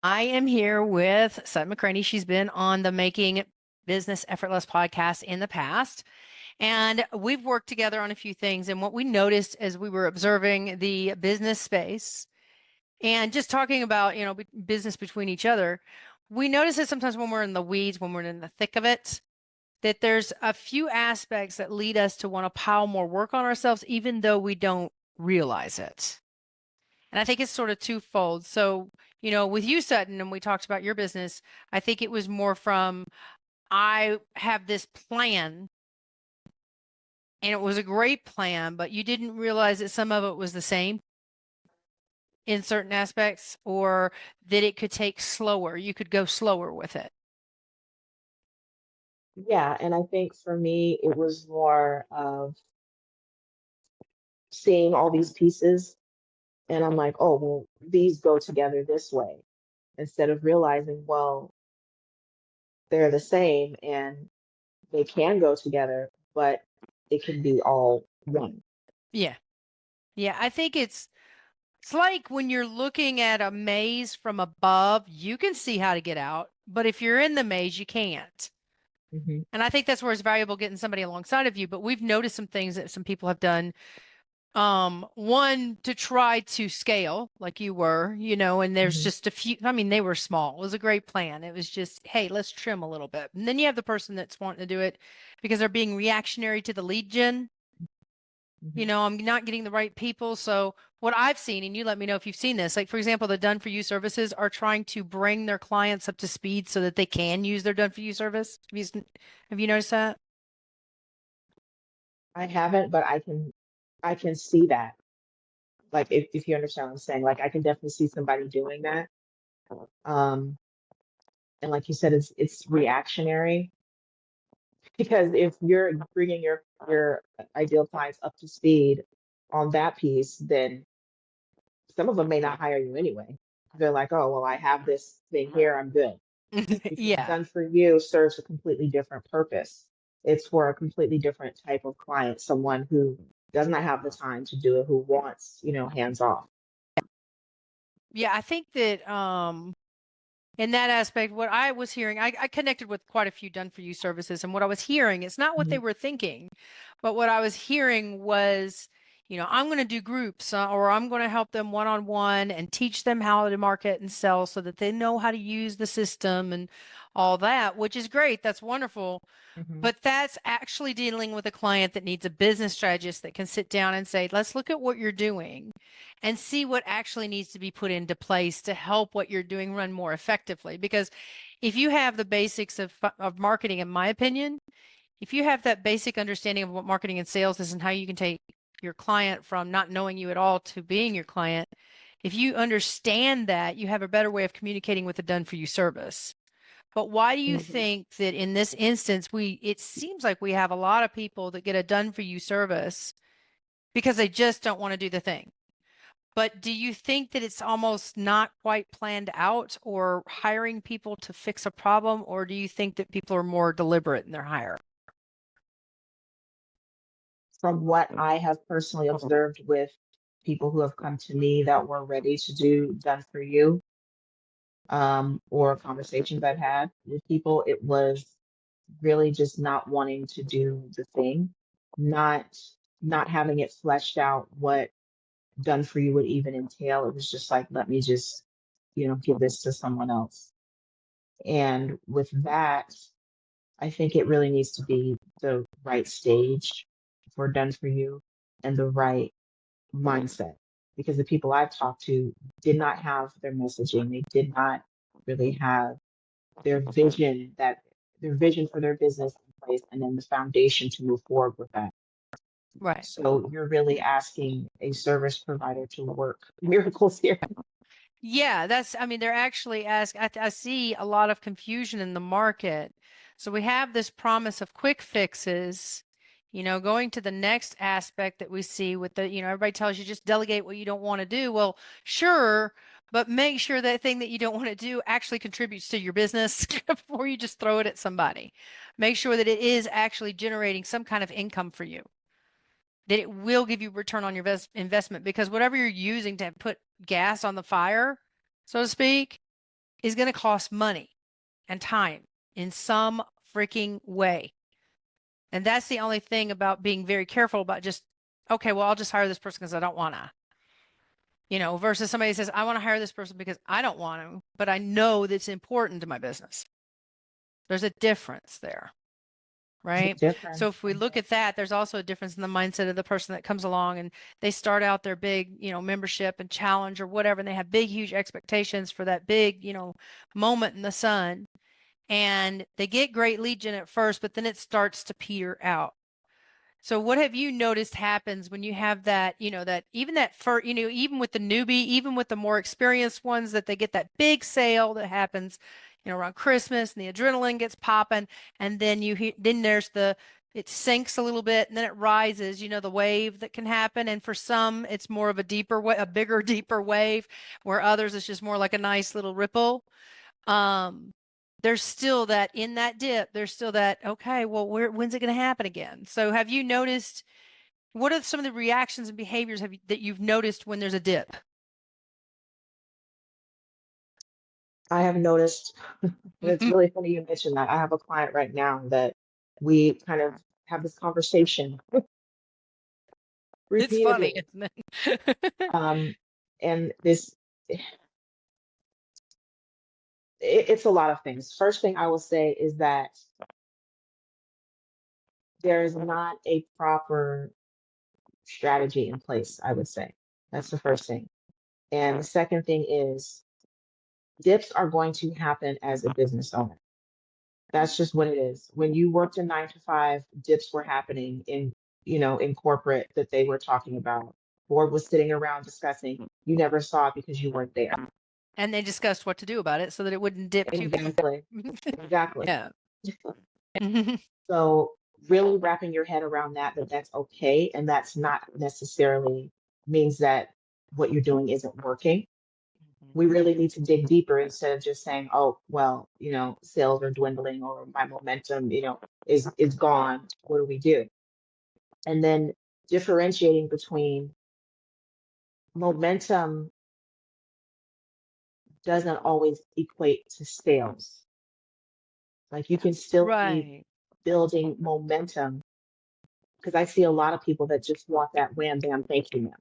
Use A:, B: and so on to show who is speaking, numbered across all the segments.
A: I am here with Sutton McCraney. She's been on the Making Business Effortless podcast in the past, and we've worked together on a few things. And what we noticed as we were observing the business space and just talking about, business between each other, we notice that sometimes when we're in the weeds, when we're in the thick of it, that there's a few aspects that lead us to want to pile more work on ourselves, even though we don't realize it. And I think it's sort of twofold. So, with you, Sutton, and we talked about your business, I think it was more from I have this plan and it was a great plan, but you didn't realize that some of it was the same in certain aspects or that it could take slower. You could go slower with it.
B: Yeah, and I think for me, it was more of seeing all these pieces, and I'm like, oh, well, these go together this way, instead of realizing, well, they're the same and they can go together, but it can be all one.
A: Yeah. Yeah. I think it's like when you're looking at a maze from above, you can see how to get out, but if you're in the maze, you can't.
B: Hmm.
A: And I think that's where it's valuable getting somebody alongside of you. But we've noticed some things that some people have done. One to try to scale like you were, and there's
B: Hmm.
A: just a few, I mean, they were small. It was a great plan. It was just, hey, let's trim a little bit. And then you have the person that's wanting to do it because they're being reactionary to the lead gen.
B: Hmm.
A: I'm not getting the right people. So what I've seen, and you let me know if you've seen this, like for example, the done for you services are trying to bring their clients up to speed so that they can use their done for you service. Have you noticed that?
B: I haven't, but I can see that. Like if you understand what I'm saying, like I can definitely see somebody doing that. Um, and like you said, it's reactionary because if you're bringing your ideal clients up to speed on that piece, then some of them may not hire you anyway. They're like, oh, well, I have this thing here, I'm good. Because
A: Yeah.
B: done for you serves a completely different purpose. It's for a completely different type of client, someone who does not have the time to do it, who wants, hands off.
A: Yeah, I think that in that aspect, what I was hearing, I connected with quite a few done for you services, and what I was hearing, it's not what they
B: Mhm.
A: were thinking, but what I was hearing was, I'm going to do groups or I'm going to help them one on one and teach them how to market and sell so that they know how to use the system and all that, which is great. That's wonderful.
B: Mhm.
A: But that's actually dealing with a client that needs a business strategist that can sit down and say, let's look at what you're doing and see what actually needs to be put into place to help what you're doing run more effectively. Because if you have the basics of marketing, in my opinion, if you have that basic understanding of what marketing and sales is and how you can take your client from not knowing you at all to being your client, if you understand that, you have a better way of communicating with a done for you service. But why do you
B: Mhm.
A: think that in this instance, it seems like we have a lot of people that get a done for you service because they just don't want to do the thing. But do you think that it's almost not quite planned out or hiring people to fix a problem? Or do you think that people are more deliberate in their hire?
B: From what I have personally observed with people who have come to me that were ready to do done for you, or conversations I've had with people, it was really just not wanting to do the thing, not not having it fleshed out what done for you would even entail. It was just like, let me just, give this to someone else. And with that, I think it really needs to be the right stage for done for you and the right mindset. Because the people I've talked to did not have their messaging. They did not really have their vision that their vision for their business in place and then the foundation to move forward with that.
A: Right.
B: So you're really asking a service provider to work miracles here.
A: Yeah, I mean, they're actually I see a lot of confusion in the market. So we have this promise of quick fixes, going to the next aspect that we see with everybody tells you just delegate what you don't want to do. Well, sure, but make sure that thing that you don't want to do actually contributes to your business before you just throw it at somebody. Make sure that it is actually generating some kind of income for you, that it will give you return on your investment because whatever you're using to put gas on the fire, so to speak, is going to cost money and time in some freaking way. And that's the only thing about being very careful about just, okay, well, I'll just hire this person because I don't want to, versus somebody says, I want to hire this person because I don't want to, but I know that's important to my business. There's a difference there, right? So if we look at that, there's also a difference in the mindset of the person that comes along and they start out their big, membership and challenge or whatever, and they have big, huge expectations for that big, moment in the sun. And they get great lead gen at first, but then it starts to peter out. So what have you noticed happens when you have that, that even even with the newbie, even with the more experienced ones, that they get that big sale that happens, around Christmas and the adrenaline gets popping. And then it sinks a little bit and then it rises, the wave that can happen. And for some, it's more of a bigger, deeper wave, where others, it's just more like a nice little ripple. There's still that in that dip, there's still that, okay, well, when's it going to happen again? So have you noticed, what are some of the reactions and behaviors that you've noticed when there's a dip?
B: I have noticed, and it's really funny you mentioned that. I have a client right now that we kind of have this conversation
A: It's funny,
B: repeatedly.
A: isn't it?
B: And it's a lot of things. First thing I will say is that there is not a proper strategy in place, I would say. That's the first thing. And the second thing is dips are going to happen as a business owner. That's just what it is. When you worked a 9 to 5, dips were happening in corporate that they were talking about. Board was sitting around discussing. You never saw it because you weren't there.
A: And they discussed what to do about it so that it wouldn't dip too
B: Exactly. Exactly.
A: Yeah.
B: So really wrapping your head around that's okay. And that's not necessarily means that what you're doing isn't working. We really need to dig deeper instead of just saying, oh, well, sales are dwindling or my momentum, is gone. What do we do? And then differentiating between momentum doesn't always equate to sales. Like you can still be building momentum, because I see a lot of people that just want that wham bam thank you, ma'am.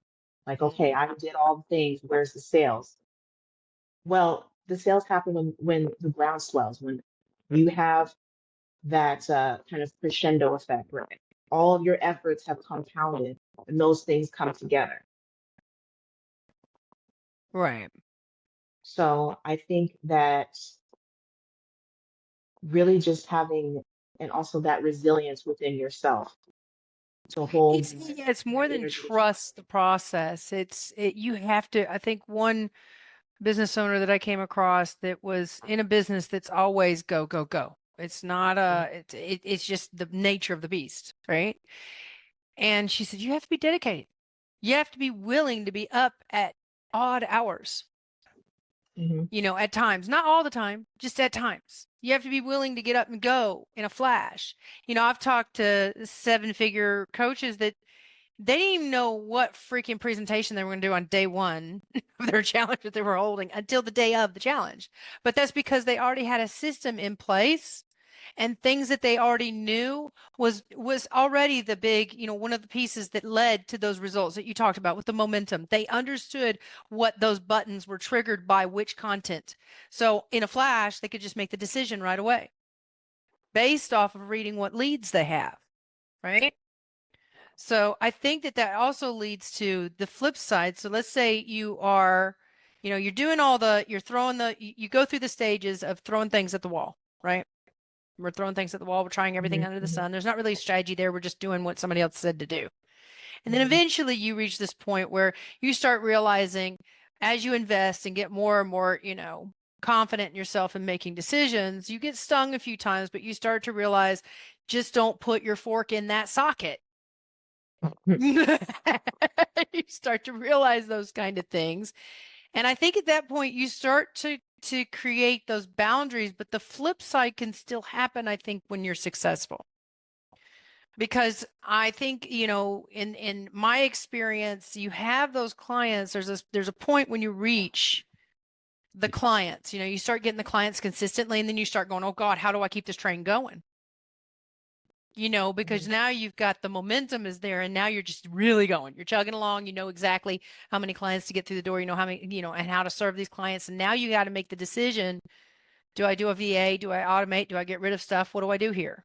B: Like, okay, I did all the things. Where's the sales? Well, the sales happen when the ground swells, when you have that kind of crescendo effect, right? All of your efforts have compounded and those things come together.
A: Right.
B: So I think that really just having, and also that resilience within yourself to hold.
A: It's more than trust the process. You have to, I think one business owner that I came across that was in a business that's always go, go, go. It's not it's just the nature of the beast, right? And she said, you have to be dedicated. You have to be willing to be up at odd hours. At times, not all the time, just at times. You have to be willing to get up and go in a flash. I've talked to 7-figure coaches that they didn't even know what freaking presentation they were going to do on day one of their challenge that they were holding until the day of the challenge. But that's because they already had a system in place, and things that they already knew was already the big, one of the pieces that led to those results that you talked about with the momentum. They understood what those buttons were triggered by which content. So in a flash, they could just make the decision right away based off of reading what leads they have, right? So I think that also leads to the flip side. So let's say you are, you're doing you go through the stages of throwing things at the wall, right? We're throwing things at the wall. We're trying everything under the sun. There's not really a strategy there. We're just doing what somebody else said to do. And then eventually you reach this point where you start realizing, as you invest and get more and more, confident in yourself and making decisions, you get stung a few times, but you start to realize, just don't put your fork in that socket. You start to realize those kind of things. And I think at that point you start to create those boundaries, but the flip side can still happen, I think, when you're successful. Because I think, in my experience, you have those clients, there's a point when you reach the clients. You know, you start getting the clients consistently, and then you start going, oh God, how do I keep this train going? You know, because now you've got the momentum is there, and now you're just really going. You're chugging along. You know exactly how many clients to get through the door. You know how many, you know, and how to serve these clients. And now you got to make the decision: do I do a VA? Do I automate? Do I get rid of stuff? What do I do here?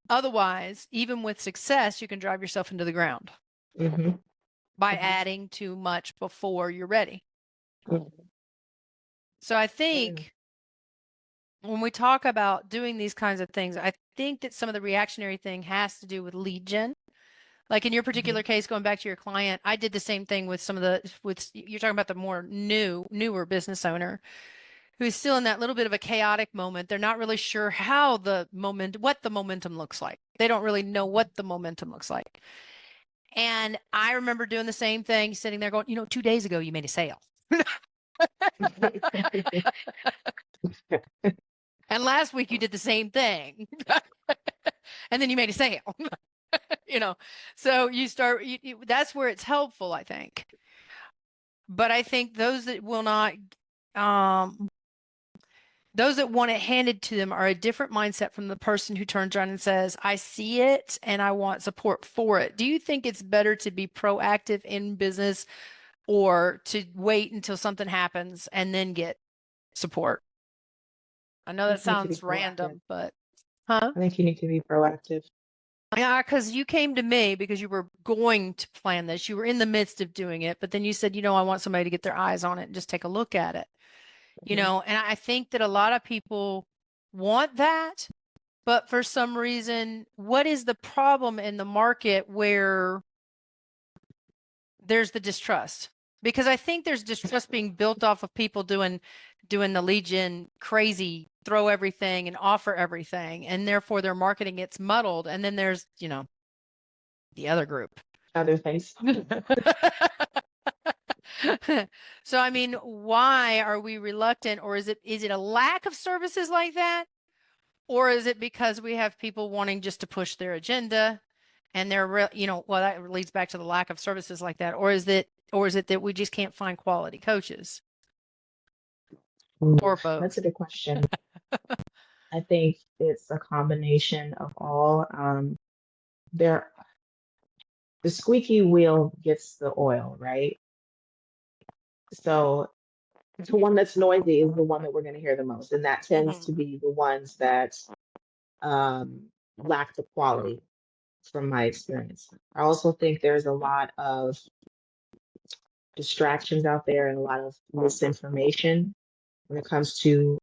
A: Otherwise, even with success, you can drive yourself into the ground by adding too much before you're ready. So I think when we talk about doing these kinds of things, I think that some of the reactionary thing has to do with lead gen. Like in your particular case, going back to your client, I did the same thing with some of the, with, you're talking about the more newer business owner who's still in that little bit of a chaotic moment. They're not really sure how what the momentum looks like. They don't really know what the momentum looks like. And I remember doing the same thing, sitting there going, you know, 2 days ago, you made a sale. And last week you did the same thing. And then you made a sale. You know, so you start, that's where it's helpful, I think. But I think those that will not, those that want it handed to them are a different mindset from the person who turns around and says, I see it and I want support for it. Do you think it's better to be proactive in business or to wait until something happens and then get support? I know that sounds random, but
B: I think you need to be proactive.
A: Yeah, because you came to me because you were going to plan this. You were in the midst of doing it, but then you said, you know, I want somebody to get their eyes on it and just take a look at it. You know, and I think that a lot of people want that, but for some reason, what is the problem in the market where there's the distrust? Because I think there's distrust being built off of people doing the lead gen crazy, throw everything and offer everything, and therefore their marketing gets muddled. And then there's, you know, the other group.
B: Other things.
A: So, I mean, why are we reluctant, or is it a lack of services like that? Or is it because we have people wanting just to push their agenda and they're you know, well, that leads back to the lack of services like that. Or is it that we just can't find quality coaches? Or both?
B: That's a good question. I think it's a combination of all. The squeaky wheel gets the oil, right? So the one that's noisy is the one that we're going to hear the most, and that tends to be the ones that lack the quality, from my experience. I also think there's a lot of distractions out there and a lot of misinformation when it comes to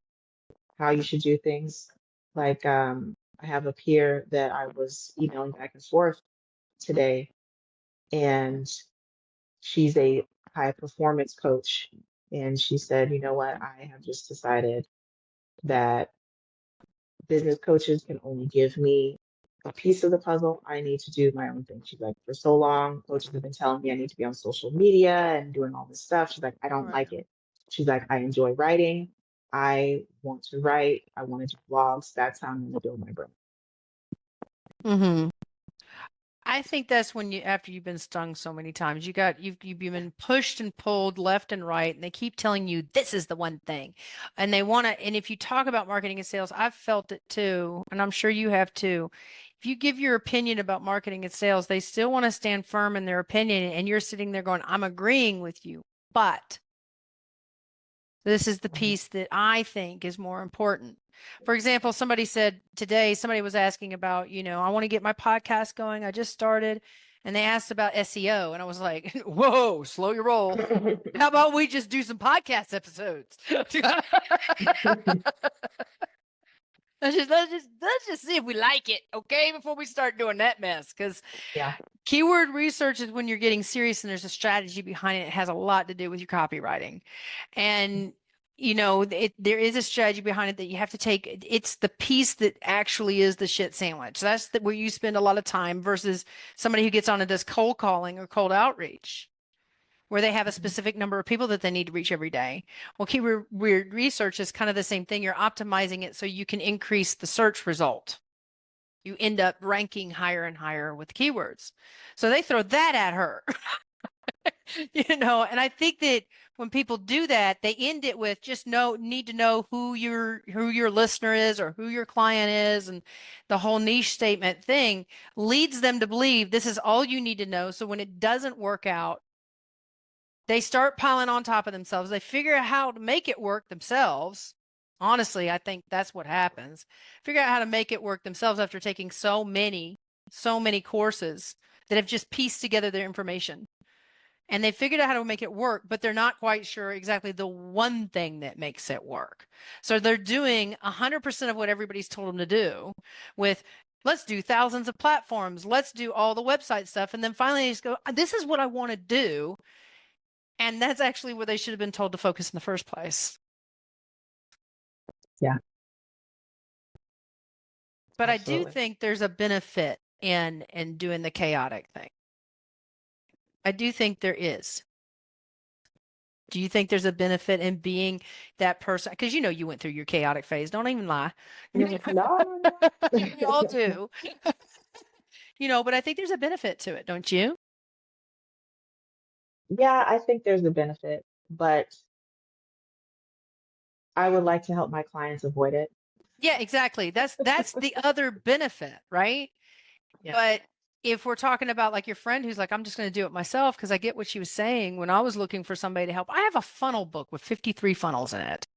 B: how you should do things. Like I have a peer that I was emailing back and forth today, and she's a high performance coach. And she said, you know what, I have just decided that business coaches can only give me a piece of the puzzle. I need to do my own thing. She's like, for so long, coaches have been telling me I need to be on social media and doing all this stuff. She's like, I don't like it. She's like, I enjoy writing. I want to write. I want to do blogs. That's how I'm going to build my brand.
A: I think that's when after you've been stung so many times, you've been pushed and pulled left and right, and they keep telling you this is the one thing, and they want to. And if you talk about marketing and sales, I've felt it too, and I'm sure you have too. If you give your opinion about marketing and sales, they still want to stand firm in their opinion, and you're sitting there going, I'm agreeing with you, but this is the piece that I think is more important. For example, somebody said today, somebody was asking about, you know, I want to get my podcast going. I just started, and they asked about SEO. And I was like, whoa, slow your roll. How about we just do some podcast episodes? Let's just see if we like it, okay, before we start doing that mess. Because keyword research is when you're getting serious and there's a strategy behind it. It has a lot to do with your copywriting. And you know, there is a strategy behind it that you have to take. It's the piece that actually is the shit sandwich. That's where you spend a lot of time versus somebody who gets on and does cold calling or cold outreach, where they have a specific number of people that they need to reach every day. Well, keyword research is kind of the same thing. You're optimizing it so you can increase the search result. You end up ranking higher and higher with keywords. So they throw that at her. And I think that when people do that, they end it with just need to know who your listener is or who your client is, and the whole niche statement thing leads them to believe this is all you need to know. So when it doesn't work out, they start piling on top of themselves. They figure out how to make it work themselves. Honestly, I think that's what happens. Figure out how to make it work themselves after taking so many courses that have just pieced together their information. And they figured out how to make it work, but they're not quite sure exactly the one thing that makes it work. So they're doing 100% of what everybody's told them to do with, let's do thousands of platforms. Let's do all the website stuff. And then finally they just go, this is what I want to do. And that's actually where they should have been told to focus in the first place.
B: Yeah.
A: But
B: Absolutely.
A: I do think there's a benefit in doing the chaotic thing. I do think there is. Do you think there's a benefit in being that person? Because you went through your chaotic phase. Don't even lie.
B: No.
A: We all do. But I think there's a benefit to it, don't you?
B: Yeah, I think there's a benefit, but I would like to help my clients avoid it.
A: Yeah, exactly. That's the other benefit, right?
B: Yeah.
A: But if we're talking about like your friend who's like, I'm just going to do it myself, because I get what she was saying when I was looking for somebody to help. I have a funnel book with 53 funnels in it.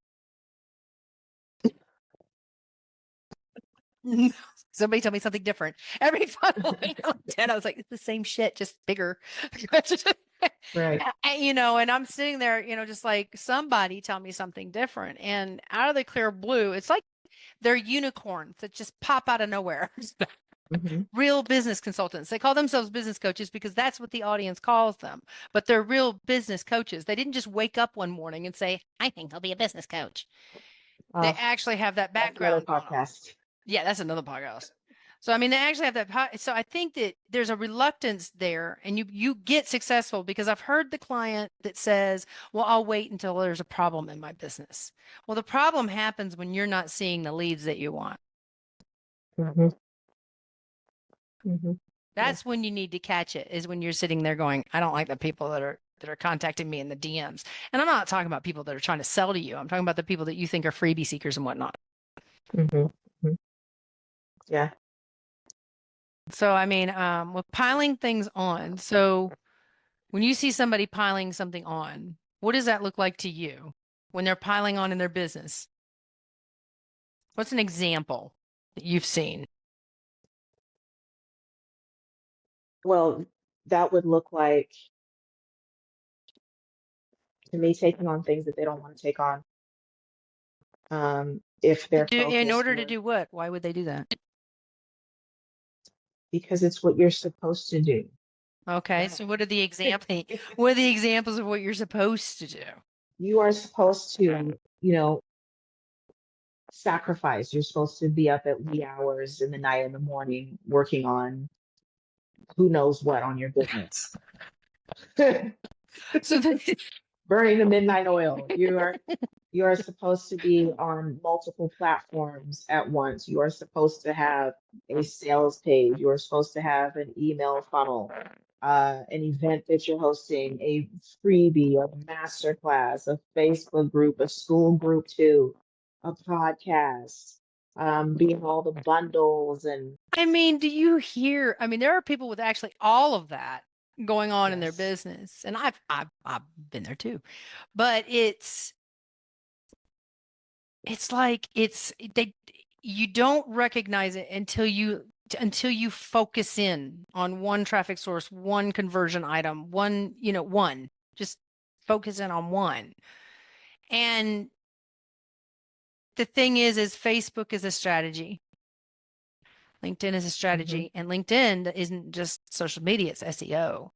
A: Somebody tell me something different. Every funnel, 10, I was like, it's the same shit, just bigger.
B: Right.
A: And I'm sitting there, just like, somebody tell me something different. And out of the clear blue, it's like they're unicorns that just pop out of nowhere.
B: Mm-hmm.
A: Real business consultants. They call themselves business coaches because that's what the audience calls them. But they're real business coaches. They didn't just wake up one morning and say, I think I'll be a business coach. They actually have that
B: That's another
A: background going on.
B: podcast.
A: Yeah, that's another podcast. So, I mean, they actually have that. So I think that there's a reluctance there, and you get successful because I've heard the client that says, well, I'll wait until there's a problem in my business. Well, the problem happens when you're not seeing the leads that you want.
B: Mm-hmm. Mm-hmm.
A: That's when you need to catch it, is when you're sitting there going, I don't like the people that are contacting me in the DMs. And I'm not talking about people that are trying to sell to you. I'm talking about the people that you think are freebie seekers and whatnot.
B: Mm-hmm. Mm-hmm. Yeah.
A: So, I mean, with piling things on. So when you see somebody piling something on, what does that look like to you when they're piling on in their business? What's an example that you've seen?
B: Well, that would look like, to me, taking on things that they don't want to take on. If their
A: In
B: focus
A: order to
B: was,
A: do what? Why would they do that?
B: because it's what you're supposed to do.
A: Okay, so what are the examples? What are the examples of what you're supposed to do?
B: You are supposed to, sacrifice. You're supposed to be up at wee hours in the night, in the morning, working on who knows what on your business.
A: So
B: Burning the midnight oil. You are supposed to be on multiple platforms at once. You are supposed to have a sales page. You are supposed to have an email funnel, an event that you're hosting, a freebie, a masterclass, a Facebook group, a school group too, a podcast, being all the bundles and
A: I mean, do you hear? I mean, there are people with actually all of that going on in their
B: yes.
A: business, and I've been there too. But it's like you don't recognize it until you focus in on one traffic source, one conversion item, one, just focus in on one. And the thing is Facebook is a strategy. LinkedIn is a strategy, and LinkedIn isn't just social media, it's SEO.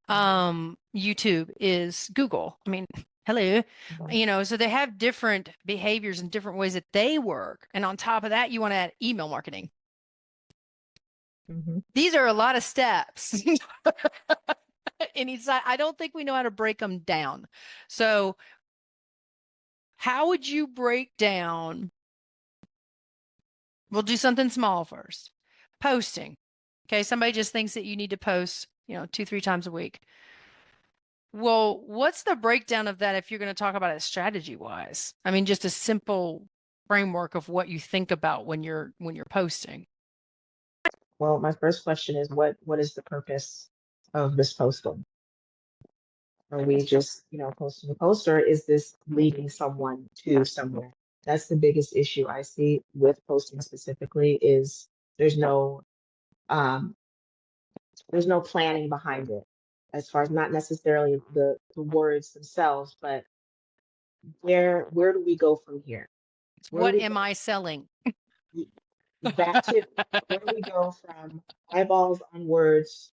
A: YouTube is Google. I mean, hello, so they have different behaviors and different ways that they work. And on top of that, you want to add email marketing. These are a lot of steps. And I don't think we know how to break them down. So how would you break down? We'll do something small first. Posting. Okay. Somebody just thinks that you need to post, 2-3 times a week. Well, what's the breakdown of that if you're going to talk about it strategy wise? I mean, just a simple framework of what you think about when you're posting.
B: Well, my first question is what is the purpose of this posting? Are we just, posting a poster? Is this leading someone to somewhere? That's the biggest issue I see with posting specifically is there's no um there's no planning behind it as far as not necessarily the words themselves, but where do we go from here? Where do
A: What
B: we
A: am
B: go?
A: I selling?
B: That too. Where do we go from eyeballs on words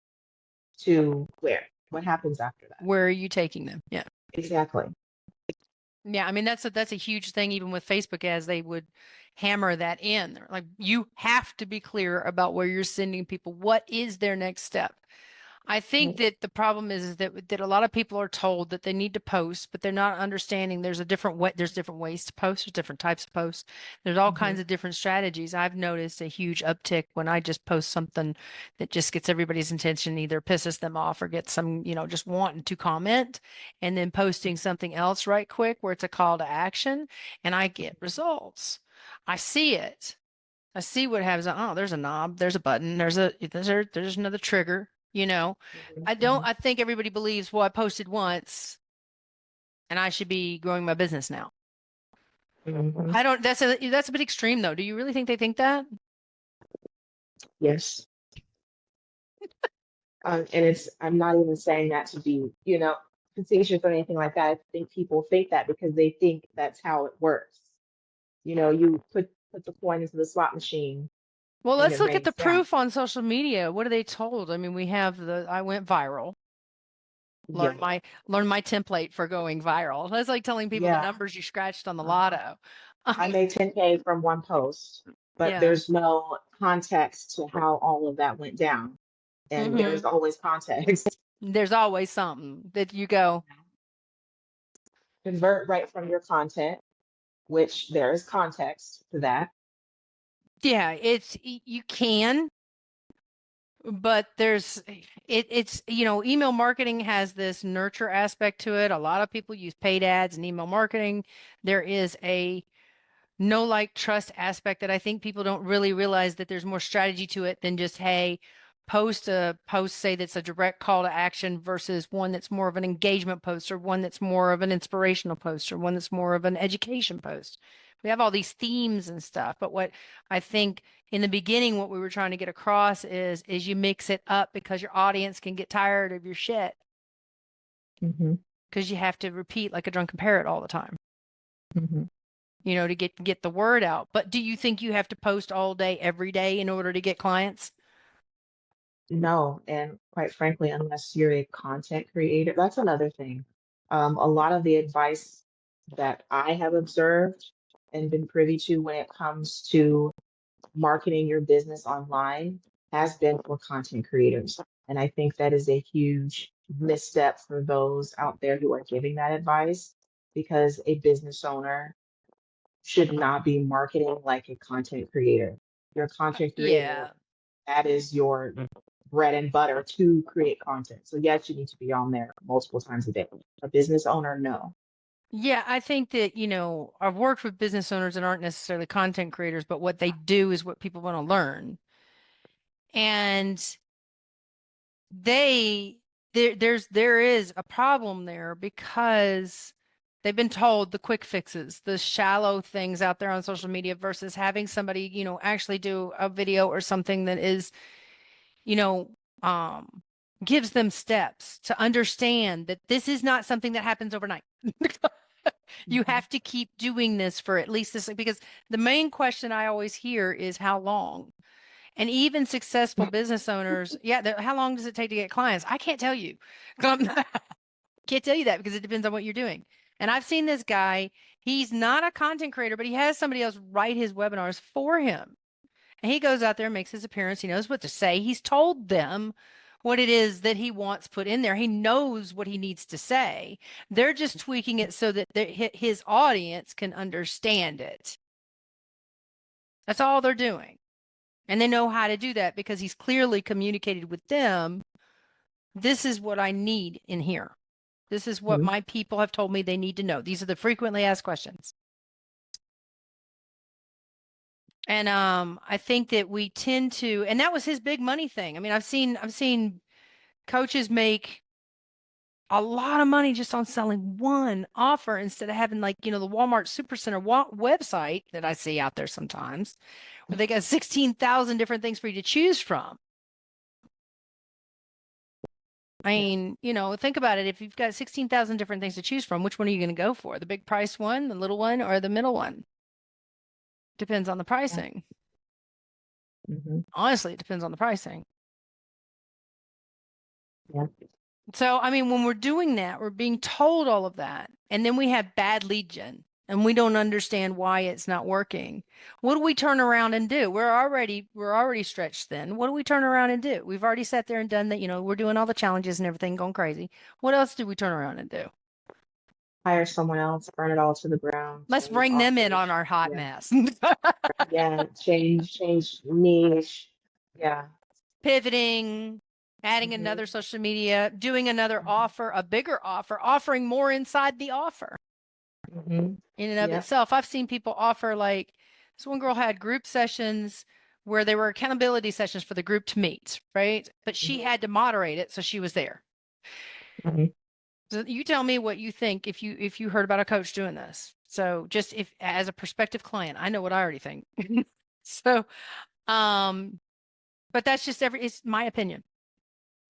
B: to where? What happens after that?
A: Where are you taking them? Yeah.
B: Exactly.
A: Yeah, I mean that's a huge thing even with Facebook as they would hammer that in. They're like you have to be clear about where you're sending people. What is their next step? I think that the problem is that a lot of people are told that they need to post, but they're not understanding there's a different way, there's different ways to post, there's different types of posts. There's all
B: Mhm.
A: kinds of different strategies. I've noticed a huge uptick when I just post something that just gets everybody's attention, either pisses them off or gets some, just wanting to comment, and then posting something else right quick where it's a call to action and I get results. I see it. I see what happens. Oh, there's a knob, there's a button, there's another trigger,
B: Mhm.
A: I think everybody believes, well, I posted once and I should be growing my business now.
B: Mhm.
A: I don't, that's a bit extreme though. Do you really think they think that?
B: Yes. And I'm not even saying that to be, facetious or anything like that. I think people think that because they think that's how it works. You put the coin into the slot machine
A: Well,
B: and
A: let's
B: it
A: look at the
B: rings down.
A: proof on social media. What are they told? I mean, we have I went viral.
B: Yeah.
A: Learn my template for going viral. That's like telling people the
B: Yeah.
A: numbers you scratched on the
B: Uh-huh.
A: lotto.
B: I made 10K from one post, but
A: Yeah.
B: there's no context to how all of that went down. And there's
A: Hmm.
B: always context.
A: There's always something that you go,
B: Convert right from your content, which there is context to that.
A: yeah, you can, but it's email marketing has this nurture aspect to it. A lot of people use paid ads and email marketing. There is a no like trust aspect that I think people don't really realize that there's more strategy to it than just, hey, post a post, say that's a direct call to action versus one that's more of an engagement post or one that's more of an inspirational post or one that's more of an education post. We have all these themes and stuff, but what I think in the beginning, what we were trying to get across is you mix it up because your audience can get tired of your shit
B: Hmm.
A: because you have to repeat like a drunken parrot all the time,
B: Hmm.
A: to get the word out. But do you think you have to post all day, every day in order to get clients?
B: No, and quite frankly, unless you're a content creator, that's another thing. A lot of the advice that I have observed and been privy to when it comes to marketing your business online has been for content creators. And I think that is a huge misstep for those out there who are giving that advice because a business owner should not be marketing like a content creator. You're a content creator,
A: Yeah.
B: that is your bread and butter to create content. So yes, you need to be on there multiple times a day. A business owner, no.
A: Yeah, I think that, I've worked with business owners that aren't necessarily content creators, but what they do is what people want to learn. And they there is a problem there because they've been told the quick fixes, the shallow things out there on social media versus having somebody, actually do a video or something that is, you know, um, gives them steps to understand that this is not something that happens overnight. You
B: Mhm.
A: have to keep doing this for at least this, because the main question I always hear is how long? And even successful business owners, yeah, how long does it take to get clients? I can't tell you. Can't tell you that because it depends on what you're doing. And I've seen this guy, he's not a content creator, but he has somebody else write his webinars for him. And he goes out there and makes his appearance. He knows what to say. He's told them what it is that he wants put in there. He knows what he needs to say. They're just tweaking it so that his audience can understand it. That's all they're doing. And they know how to do that because he's clearly communicated with them. This is what I need in here. This is what my people have told me they need to know. These are the frequently asked questions. And I think that we tend to, and that was his big money thing. I mean, I've seen coaches make a lot of money just on selling one offer instead of having, like, the Walmart Supercenter website that I see out there sometimes, where they got 16,000 different things for you to choose from. I mean, think about it. If you've got 16,000 different things to choose from, which one are you going to go for? The big price one, the little one, or the middle one? Depends on the pricing. Honestly, it depends on the pricing.
B: Yeah.
A: So, I mean, when we're doing that, we're being told all of that, and then we have bad lead gen, and we don't understand why it's not working. What do we turn around and do? We're already stretched thin. What do we turn around and do? We've already sat there and done that. We're doing all the challenges and everything, going crazy. What else do we turn around and do?
B: Hire someone else, burn it all to the ground.
A: Let's bring them in on our hot mess.
B: Yeah, change niche. Yeah.
A: Pivoting, adding another social media, doing another offer, a bigger offer, offering more inside the offer. In and of itself. I've seen people offer, like, this one girl had group sessions where they were accountability sessions for the group to meet, right? But she had to moderate it, so she was there. So you tell me what you think if you heard about a coach doing this. So just if as a prospective client, I know what I already think. So, but that's just it's my opinion.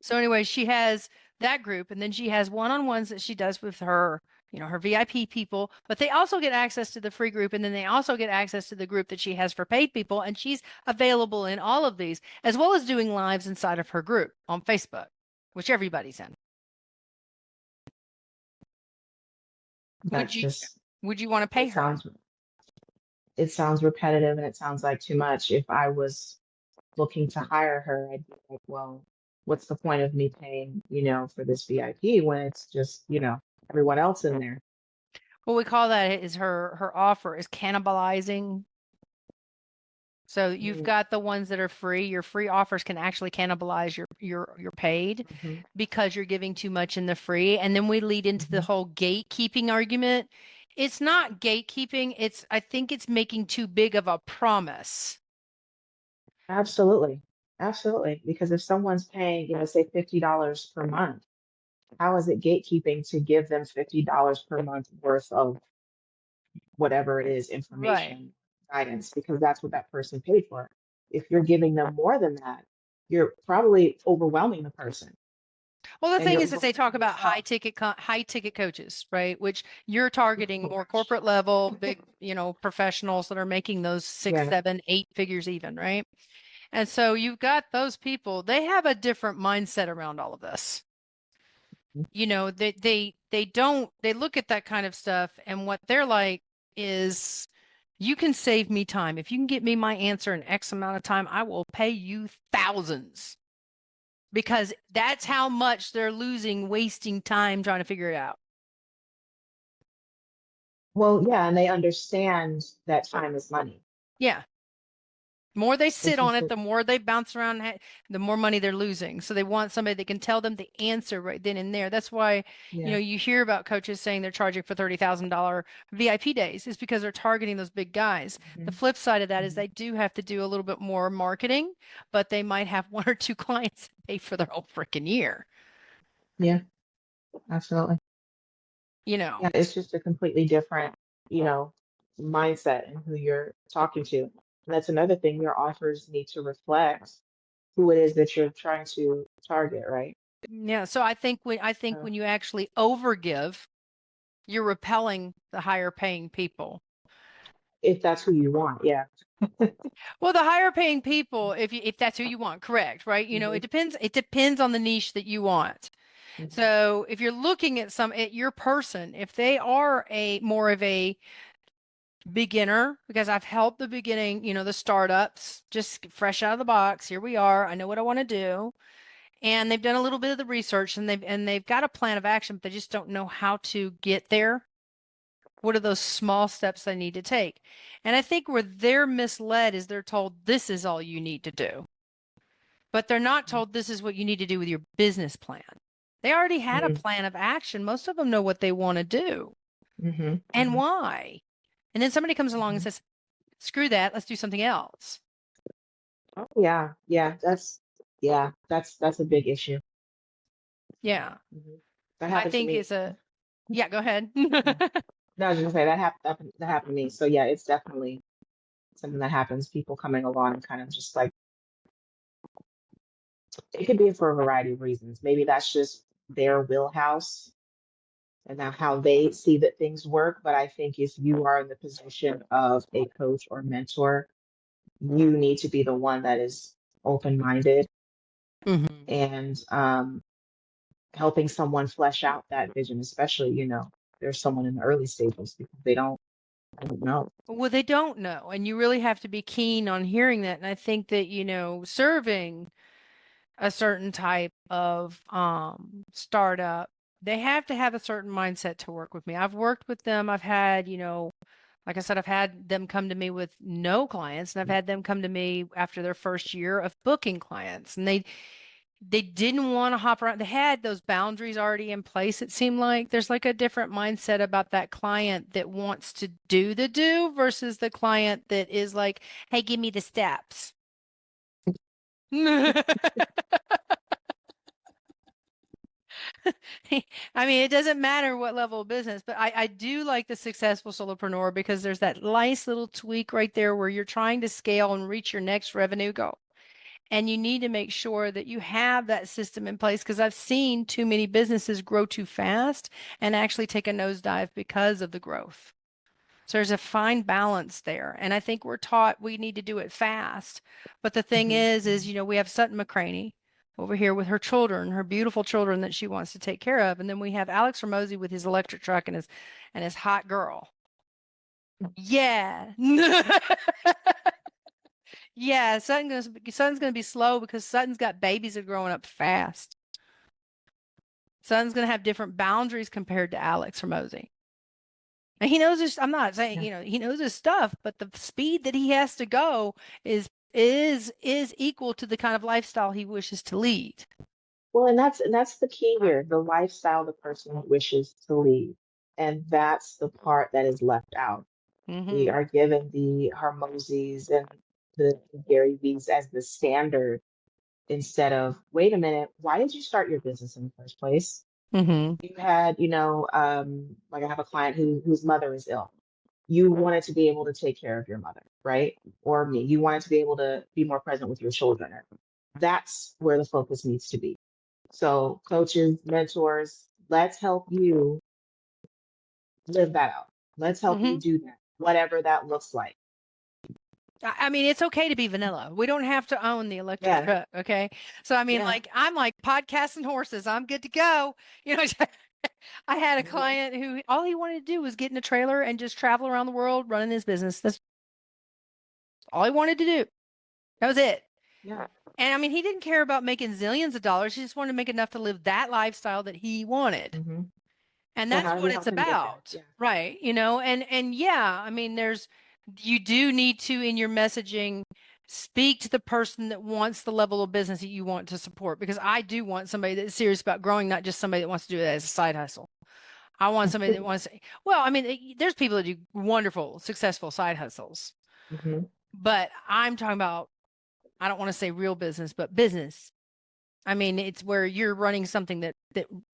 A: So anyway, she has that group, and then she has one-on-ones that she does with her, her VIP people, but they also get access to the free group. And then they also get access to the group that she has for paid people. And she's available in all of these, as well as doing lives inside of her group on Facebook, which everybody's in. Would you want to pay her?
B: It sounds repetitive, and it sounds like too much. If I was looking to hire her, I'd be like, well, what's the point of me paying, for this VIP when it's just, everyone else in there?
A: What we call that is her offer is cannibalizing. So you've got the ones that are free. Your free offers can actually cannibalize your paid because you're giving too much in the free. And then we lead into the whole gatekeeping argument. It's not gatekeeping. I think it's making too big of a promise.
B: Absolutely. Because if someone's paying, say $50 per month, how is it gatekeeping to give them $50 per month worth of whatever it is, information, guidance, because that's what that person paid for. If you're giving them more than that, you're probably overwhelming the person.
A: Well, the thing is that they talk about high ticket coaches, right? Which you're targeting more corporate level, big, professionals that are making those 6, 7, 8 figures even, right? And so you've got those people, they have a different mindset around all of this. They look at that kind of stuff, and what they're like is, you can save me time. If you can get me my answer in X amount of time, I will pay you thousands, because that's how much they're wasting time trying to figure it out.
B: Well, yeah, and they understand that time is money.
A: Yeah. The more they sit on it, the more they bounce around, the more money they're losing. So they want somebody that can tell them the answer right then and there. That's why, you hear about coaches saying they're charging for $30,000 VIP days, is because they're targeting those big guys. The flip side of that is they do have to do a little bit more marketing, but they might have 1 or 2 clients that pay for their whole freaking year.
B: Yeah, absolutely. Yeah, it's just a completely different, mindset and who you're talking to. And that's another thing. Your offers need to reflect who it is that you're trying to target, right?
A: Yeah. So I think when you actually overgive, you're repelling the higher paying people.
B: If that's who you want, yeah.
A: Well, the higher paying people, if that's who you want, correct, right? It depends on the niche that you want. So if you're looking at your person, if they are more of a beginner, because I've helped the beginning, the startups, just fresh out of the box, here we are, I know what I want to do. And they've done a little bit of the research, and they've got a plan of action, but they just don't know how to get there. What are those small steps they need to take? And I think where they're misled is they're told this is all you need to do, but they're not told this is what you need to do with your business plan. They already had a
B: Mm-hmm.
A: plan of action. Most of them know what they want to do
B: Mm-hmm.
A: and why. And then somebody comes along and
B: Mm-hmm.
A: says, screw that, let's do something else.
B: Oh, yeah, that's a big issue.
A: Yeah.
B: Hmm. That
A: I
B: happened to
A: think
B: me.
A: it's yeah, go ahead.
B: Yeah. No, I was just gonna say that happened to me. So yeah, it's definitely something that happens. People coming along and kind of just like it could be for a variety of reasons. Maybe that's just their wheelhouse and now how they see that things work. But I think if you are in the position of a coach or mentor, you need to be the one that is open-minded
A: Hmm.
B: and helping someone flesh out that vision, especially, there's someone in the early stages because I don't know.
A: Well, they don't know. And you really have to be keen on hearing that. And I think that, serving a certain type of startup, they have to have a certain mindset to work with me. I've worked with them. I've had, like I said, I've had them come to me with no clients, and I've had them come to me after their first year of booking clients. And they didn't want to hop around. They had those boundaries already in place. It seemed like there's like a different mindset about that client that wants to do the do versus the client that is like, hey, give me the steps. I mean, it doesn't matter what level of business, but I do like the successful solopreneur because there's that nice little tweak right there where you're trying to scale and reach your next revenue goal. And you need to make sure that you have that system in place because I've seen too many businesses grow too fast and actually take a nosedive because of the growth. So there's a fine balance there. And I think we're taught we need to do it fast. But the thing
B: Hmm.
A: is, we have Sutton McCraney over here with her children, her beautiful children that she wants to take care of. And then we have Alex Ramosi with his electric truck and his hot girl. Yeah. Yeah, Sutton's gonna be slow because Sutton's got babies that are growing up fast. Sutton's gonna have different boundaries compared to Alex Ramosi. And he knows his, I'm not saying,
B: Yeah.
A: he knows his stuff, but the speed that he has to go is equal to the kind of lifestyle he wishes to lead.
B: Well, and that's the key here, the lifestyle the person wishes to lead. And that's the part that is left out. We
A: Mm-hmm.
B: are given the Harmosies and the Gary V's as the standard instead of, wait a minute, why did you start your business in the first place?
A: Mm-hmm.
B: You had, like I have a client whose mother is ill. You wanted to be able to take care of your mother, right? Or me, you wanted to be able to be more present with your children. That's where the focus needs to be. So, coaches, mentors, let's help you live that out. Let's help you
A: Mm-hmm.
B: do that, whatever that looks like.
A: I mean, it's okay to be vanilla. We don't have to own the electric
B: Yeah,
A: truck. Okay. So, I mean,
B: yeah.
A: like, I'm like podcasts and horses. I'm good to go. You know, I had a
B: Mhm.
A: client who all he wanted to do was get in a trailer and just travel around the world running his business. That's all he wanted to do. That was it.
B: Yeah.
A: And I mean, he didn't care about making zillions of dollars. He just wanted to make enough to live that lifestyle that he wanted.
B: Hmm.
A: And
B: So,
A: that's
B: how do
A: what
B: we
A: it's
B: help him get there?
A: about.
B: Yeah.
A: Right. And yeah, I mean, you do need to, in your messaging, speak to the person that wants the level of business that you want to support. Because I do want somebody that's serious about growing, not just somebody that wants to do it as a side hustle. I want somebody that wants, well, I mean, there's people that do wonderful, successful side hustles,
B: Hmm.
A: but I'm talking about, I don't want to say real business, but business. I mean, it's where you're running something that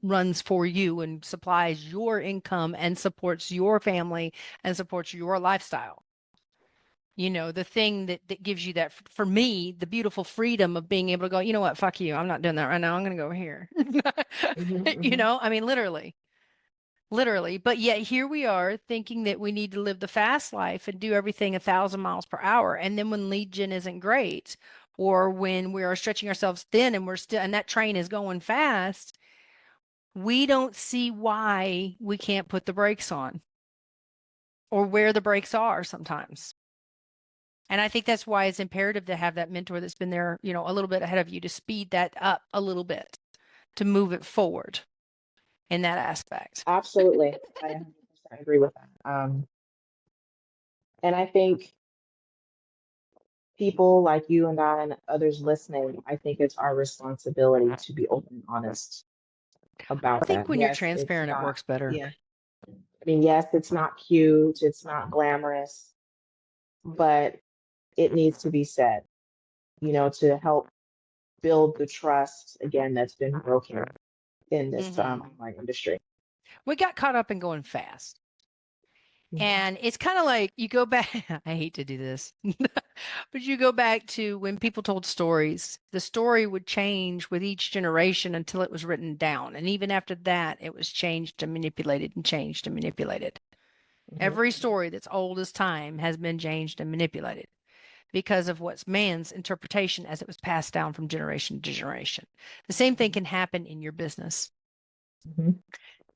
A: runs for you and supplies your income and supports your family and supports your lifestyle. The thing that gives you that, for me, the beautiful freedom of being able to go, you know what, fuck you. I'm not doing that right now. I'm going to go over here.
B: Hmm. Hmm.
A: I mean, literally. But yet here we are thinking that we need to live the fast life and do everything 1,000 miles per hour. And then when lead gen isn't great, or when we are stretching ourselves thin and and that train is going fast, we don't see why we can't put the brakes on or where the brakes are sometimes. And I think that's why it's imperative to have that mentor that's been there, a little bit ahead of you to speed that up a little bit, to move it forward in that aspect.
B: Absolutely. I 100% agree with that. And I think people like you and I and others listening, I think it's our responsibility to be open and honest about
A: I think
B: that.
A: when you're
B: Yes, it's
A: transparent, it
B: not,
A: works better.
B: yeah. I mean, yes, it's not cute, it's not glamorous, but it needs to be said, to help build the trust again that's been broken in this online industry.
A: We got caught up in going fast.
B: Mhm.
A: And it's kind of like you go back, I hate to do this, but you go back to when people told stories. The story would change with each generation until it was written down. And even after that, it was changed and manipulated and changed and manipulated.
B: Mhm.
A: Every story that's old as time has been changed and manipulated because of what's man's interpretation as it was passed down from generation to generation. The same thing can happen in your business.
B: Mhm.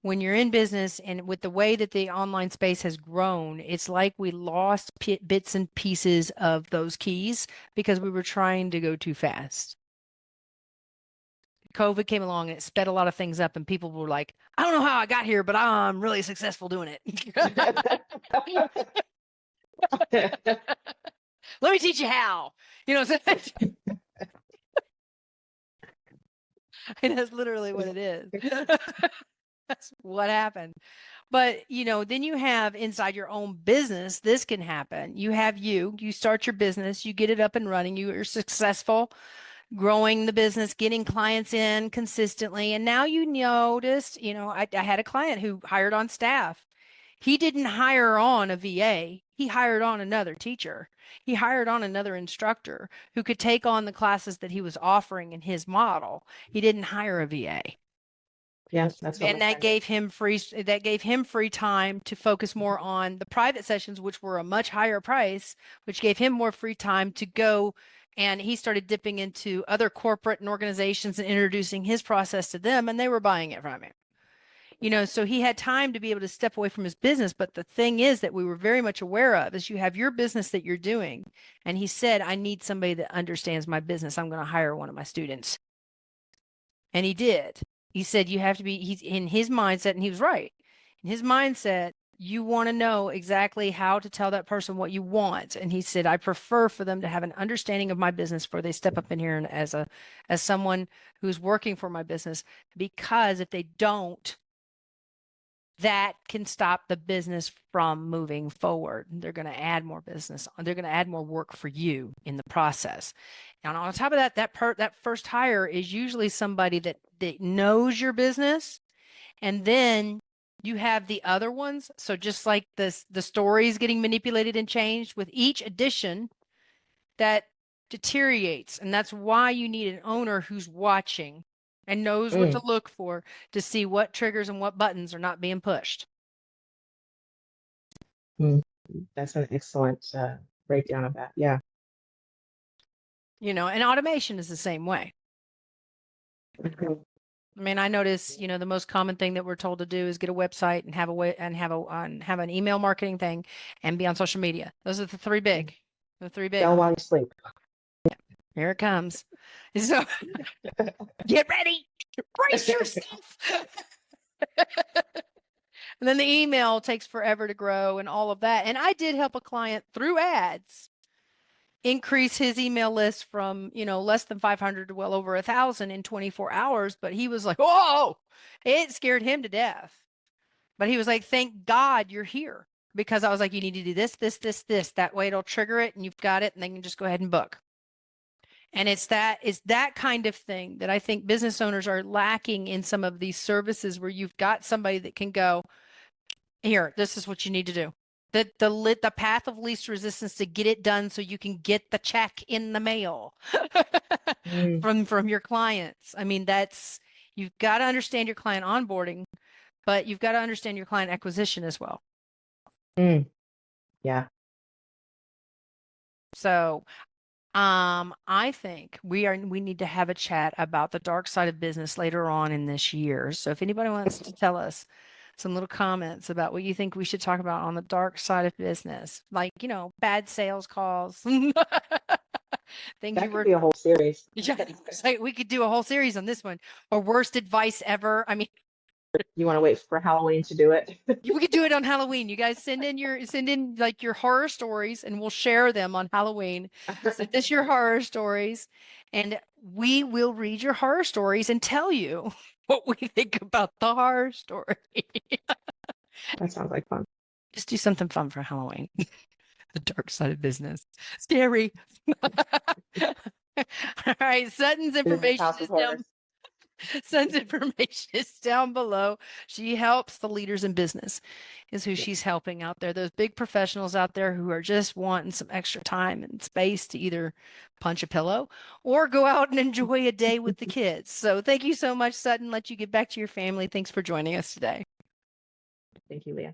A: When you're in business and with the way that the online space has grown, it's like we lost bits and pieces of those keys because we were trying to go too fast. COVID came along and it sped a lot of things up, and people were like, I don't know how I got here, but I'm really successful doing it. Let me teach you how. You know, and that's literally what it is. That's what happened. But, then you have inside your own business, this can happen. You start your business, you get it up and running, you are successful growing the business, getting clients in consistently. And now you noticed, I had a client who hired on staff. He didn't hire on a VA. He hired on another teacher. He hired on another instructor who could take on the classes that he was offering in his model. He didn't hire a VA.
B: Yeah, that's what my
A: And that
B: friend did.
A: gave him free time to focus more on the private sessions, which were a much higher price, which gave him more free time to go. And he started dipping into other corporate and organizations and introducing his process to them, and they were buying it from him. So he had time to be able to step away from his business. But the thing is that we were very much aware of is you have your business that you're doing. And he said, I need somebody that understands my business. I'm going to hire one of my students. And he did. He said, you have to be, he's in his mindset, and he was right. In his mindset, you want to know exactly how to tell that person what you want. And he said, I prefer for them to have an understanding of my business before they step up in here and as someone who's working for my business, because if they don't, that can stop the business from moving forward. They're going to add more business. They're going to add more work for you in the process. And on top of that, that first hire is usually somebody that knows your business. And then you have the other ones. So just like the stories getting manipulated and changed with each edition, that deteriorates. And that's why you need an owner who's watching and knows what to
B: Mm,
A: look for to see what triggers and what buttons are not being pushed.
B: mm. That's an excellent breakdown of that. Yeah.
A: And automation is the same way.
B: Mhm.
A: I mean, I notice, the most common thing that we're told to do is get a website and have a way and have an email marketing thing and be on social media. Those are the three big. The three big.
B: Sell while you sleep.
A: Here it comes. So get ready. Brace yourself. And then the email takes forever to grow and all of that. And I did help a client through ads increase his email list from, less than 500 to well over 1,000 in 24 hours. But he was like, whoa, it scared him to death. But he was like, thank God you're here. Because I was like, you need to do this, this, this, this. That way it'll trigger it and you've got it, and then you can just go ahead and book. And it's that kind of thing that I think business owners are lacking in some of these services, where you've got somebody that can go, here, this is what you need to do. The path of least resistance to get it done so you can get the check in the mail
B: Mm,
A: from your clients. I mean, you've got to understand your client onboarding, but you've got to understand your client acquisition as well.
B: mm. Yeah.
A: So I think we need to have a chat about the dark side of business later on in this year. So if anybody wants to tell us some little comments about what you think we should talk about on the dark side of business, like, bad sales calls, things
B: That could be a whole series.
A: yeah, like we could do a whole series on this one, or worst advice ever. I mean,
B: You want to wait for Halloween to do it?
A: we could do it on Halloween. You guys send in like your horror stories, and we'll share them on Halloween. Send us your horror stories, and we will read your horror stories and tell you what we think about the horror story.
B: That sounds like fun.
A: Just do something fun for Halloween. The dark side of business. Scary. All right.
B: Business House of Horrors.
A: Sutton's information is down below. She helps the leaders in business, is who she's helping out there. Those big professionals out there who are just wanting some extra time and space to either punch a pillow or go out and enjoy a day with the kids. So thank you so much, Sutton. Let you get back to your family. Thanks for joining us today.
B: Thank you, Leah.